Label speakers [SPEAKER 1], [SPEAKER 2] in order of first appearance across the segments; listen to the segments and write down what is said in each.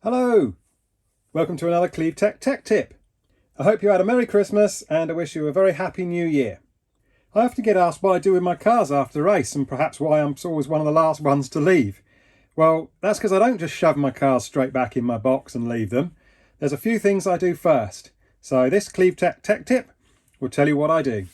[SPEAKER 1] Hello, welcome to another CleaveTech tech tip. I hope you had a Merry Christmas and I wish you a very Happy New Year. I often get asked what I do with my cars after the race and perhaps why I'm always one of the last ones to leave. Well, that's because I don't just shove my cars straight back in my box and leave them. There's a few things I do first. So this CleaveTech tech tip will tell you what I do.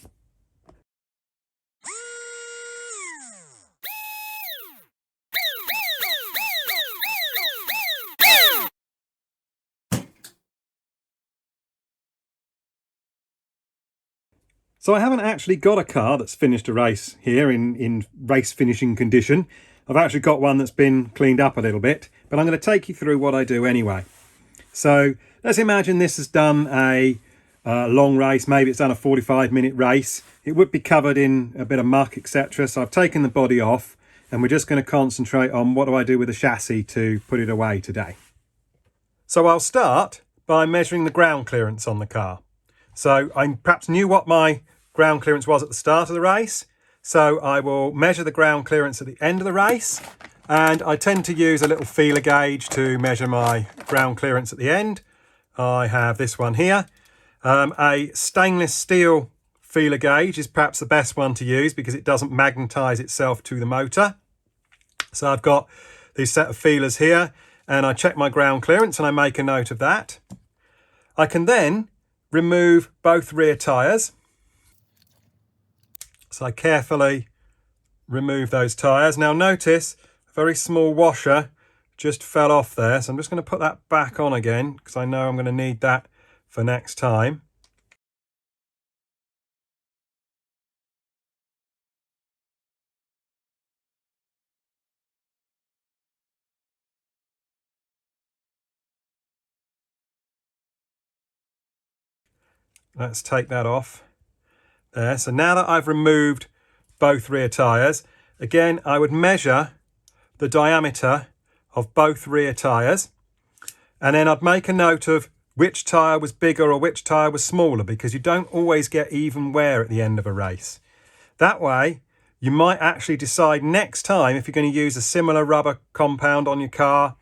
[SPEAKER 1] So I haven't actually got a car that's finished a race here in race finishing condition. I've actually got one that's been cleaned up a little bit, but I'm going to take you through what I do anyway. So let's imagine this has done a long race, maybe it's done a 45-minute race. It would be covered in a bit of muck, etc. So I've taken the body off and we're just going to concentrate on what do I do with the chassis to put it away today. So I'll start by measuring the ground clearance on the car. So I perhaps knew what my ground clearance was at the start of the race. So I will measure the ground clearance at the end of the race. And I tend to use a little feeler gauge to measure my ground clearance at the end. I have this one here. A stainless steel feeler gauge is perhaps the best one to use because it doesn't magnetize itself to the motor. So I've got these set of feelers here and I check my ground clearance and I make a note of that. I can then remove both rear tyres. So I carefully remove those tyres. Now notice a very small washer just fell off there. So I'm just going to put that back on again because I know I'm going to need that for next time. Let's take that off there. So now that I've removed both rear tyres, again, I would measure the diameter of both rear tyres. And then I'd make a note of which tyre was bigger or which tyre was smaller because you don't always get even wear at the end of a race. That way, you might actually decide next time if you're going to use a similar rubber compound on your car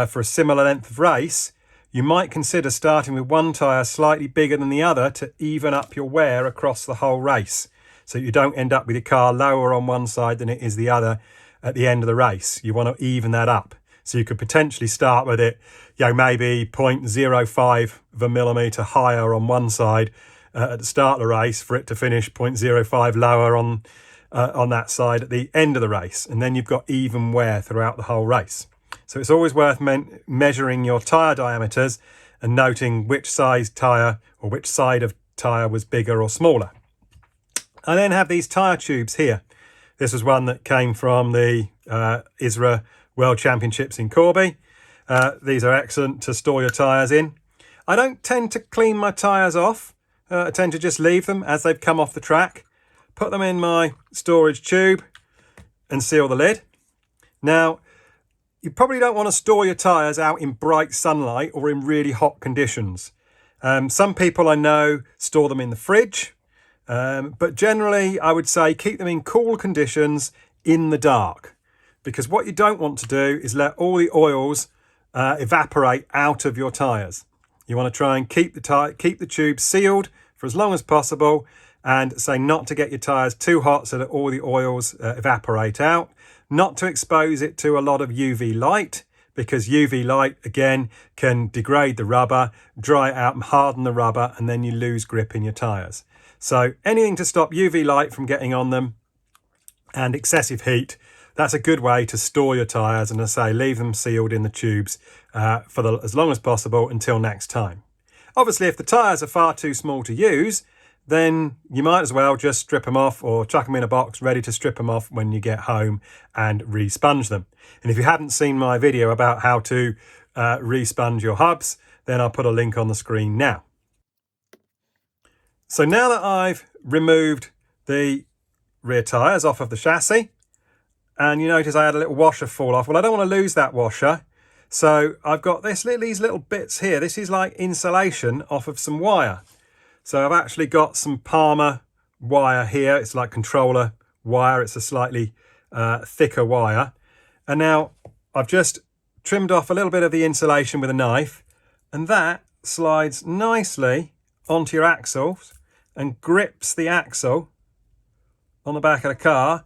[SPEAKER 1] for a similar length of race, you might consider starting with one tyre slightly bigger than the other to even up your wear across the whole race. So you don't end up with your car lower on one side than it is the other at the end of the race. You want to even that up. So you could potentially start with it, maybe 0.05 of a millimetre higher on one side at the start of the race for it to finish 0.05 lower on that side at the end of the race. And then you've got even wear throughout the whole race. So it's always worth measuring your tyre diameters and noting which size tyre or which side of tyre was bigger or smaller. I then have these tyre tubes here. This was one that came from the ISRA World Championships in Corby. These are excellent to store your tyres in. I don't tend to clean my tyres off. I tend to just leave them as they've come off the track, put them in my storage tube and seal the lid. Now, you probably don't want to store your tyres out in bright sunlight or in really hot conditions. Some people I know store them in the fridge, but generally I would say keep them in cool conditions in the dark, because what you don't want to do is let all the oils evaporate out of your tyres. You want to try and keep the tube sealed for as long as possible and say not to get your tyres too hot so that all the oils evaporate out. Not to expose it to a lot of UV light, because UV light, again, can degrade the rubber, dry it out and harden the rubber, and then you lose grip in your tyres. So anything to stop UV light from getting on them and excessive heat, that's a good way to store your tyres, and as I say, leave them sealed in the tubes for as long as possible until next time. Obviously, if the tyres are far too small to use, then you might as well just strip them off or chuck them in a box ready to strip them off when you get home and re-sponge them. And if you hadn't seen my video about how to re-sponge your hubs, then I'll put a link on the screen now. So now that I've removed the rear tyres off of the chassis, and you notice I had a little washer fall off. Well, I don't want to lose that washer. So I've got these little bits here. This is like insulation off of some wire. So I've actually got some Palmer wire here. It's like controller wire. It's a slightly thicker wire. And now I've just trimmed off a little bit of the insulation with a knife, and that slides nicely onto your axles and grips the axle on the back of the car.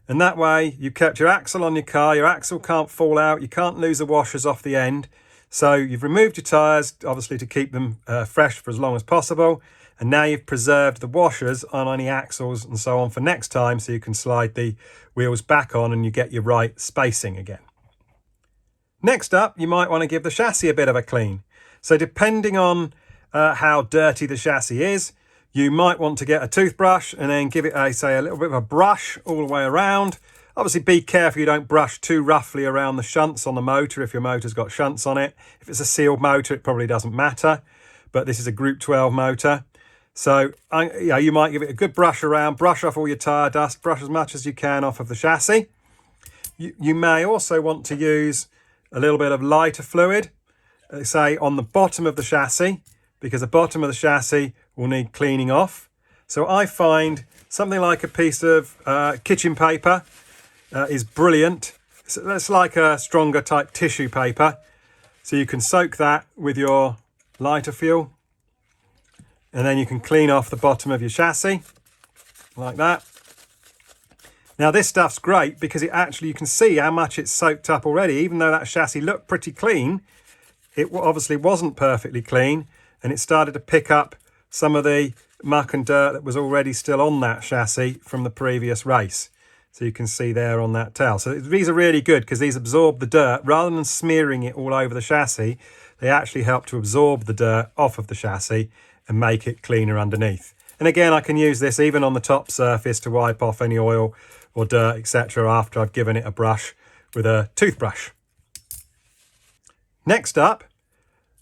[SPEAKER 1] And that way you've kept your axle on your car, your axle can't fall out, you can't lose the washers off the end. So you've removed your tyres, obviously to keep them fresh for as long as possible. And now you've preserved the washers on any axles and so on for next time, so you can slide the wheels back on and you get your right spacing again. Next up, you might want to give the chassis a bit of a clean. So depending on how dirty the chassis is, you might want to get a toothbrush and then give it a little bit of a brush all the way around. Obviously be careful you don't brush too roughly around the shunts on the motor if your motor's got shunts on it. If it's a sealed motor, it probably doesn't matter, but this is a Group 12 motor. So you might give it a good brush around, brush off all your tyre dust, brush as much as you can off of the chassis. You may also want to use a little bit of lighter fluid, say on the bottom of the chassis, because the bottom of the chassis will need cleaning off. So I find something like a piece of kitchen paper is brilliant. So it's like a stronger type tissue paper. So you can soak that with your lighter fuel, and then you can clean off the bottom of your chassis like that. Now this stuff's great because you can see how much it's soaked up already. Even though that chassis looked pretty clean, it obviously wasn't perfectly clean, and it started to pick up some of the muck and dirt that was already still on that chassis from the previous race. So you can see there on that towel. So these are really good because these absorb the dirt. Rather than smearing it all over the chassis, they actually help to absorb the dirt off of the chassis and make it cleaner underneath. And again, I can use this even on the top surface to wipe off any oil or dirt, etc. after I've given it a brush with a toothbrush. Next up,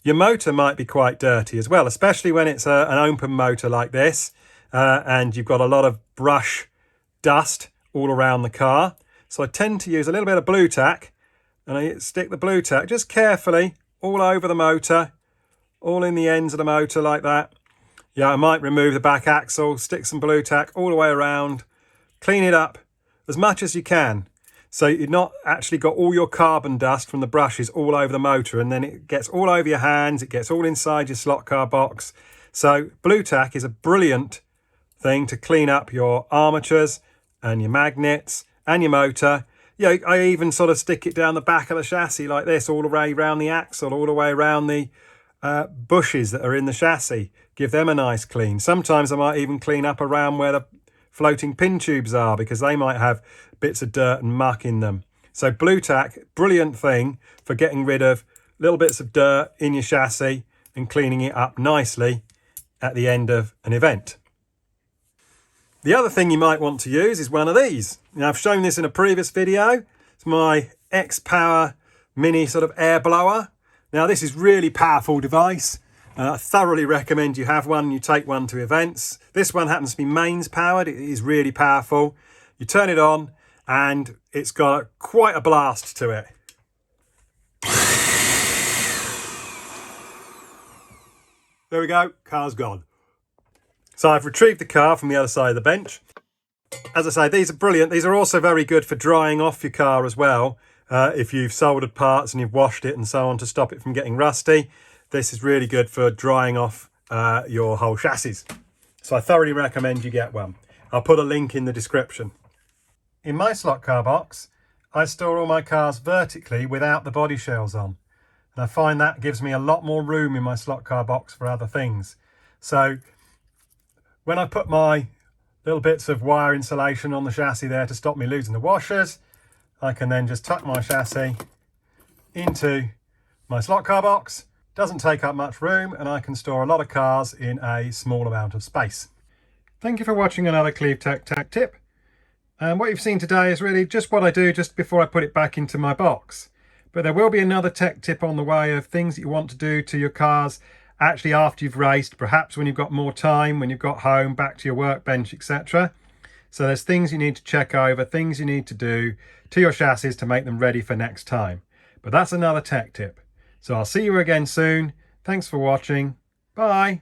[SPEAKER 1] your motor might be quite dirty as well, especially when it's an open motor like this and you've got a lot of brush dust all around the car. So I tend to use a little bit of blue tack, and I stick the blue tack just carefully all over the motor, all in the ends of the motor like that. Yeah, I might remove the back axle, stick some blue tack all the way around, clean it up as much as you can. So you've not actually got all your carbon dust from the brushes all over the motor, and then it gets all over your hands, it gets all inside your slot car box. So blue tack is a brilliant thing to clean up your armatures and your magnets and your motor. Yeah, I even sort of stick it down the back of the chassis like this, all the way around the axle, all the way around the bushes that are in the chassis. Give them a nice clean. Sometimes I might even clean up around where the floating pin tubes are, because they might have bits of dirt and muck in them. So blue tack, brilliant thing for getting rid of little bits of dirt in your chassis and cleaning it up nicely at the end of an event. The other thing you might want to use is one of these. Now, I've shown this in a previous video. It's my X-Power mini sort of air blower. Now this is really powerful device. I thoroughly recommend you have one. You take one to events. This one happens to be mains powered. It is really powerful. You turn it on and it's got quite a blast to it. There we go, car's gone. So I've retrieved the car from the other side of the bench. As I say, these are brilliant. These are also very good for drying off your car as well. If you've soldered parts and you've washed it and so on to stop it from getting rusty, this is really good for drying off your whole chassis. So I thoroughly recommend you get one. I'll put a link in the description. In my slot car box, I store all my cars vertically without the body shells on. And I find that gives me a lot more room in my slot car box for other things. So when I put my little bits of wire insulation on the chassis there to stop me losing the washers, I can then just tuck my chassis into my slot car box. Doesn't take up much room, and I can store a lot of cars in a small amount of space. Thank you for watching another CleaveTech tech tip. And what you've seen today is really just what I do just before I put it back into my box. But there will be another tech tip on the way of things that you want to do to your cars actually after you've raced, perhaps when you've got more time, when you've got home, back to your workbench, etc. So there's things you need to check over, things you need to do to your chassis to make them ready for next time. But that's another tech tip. So I'll see you again soon. Thanks for watching. Bye.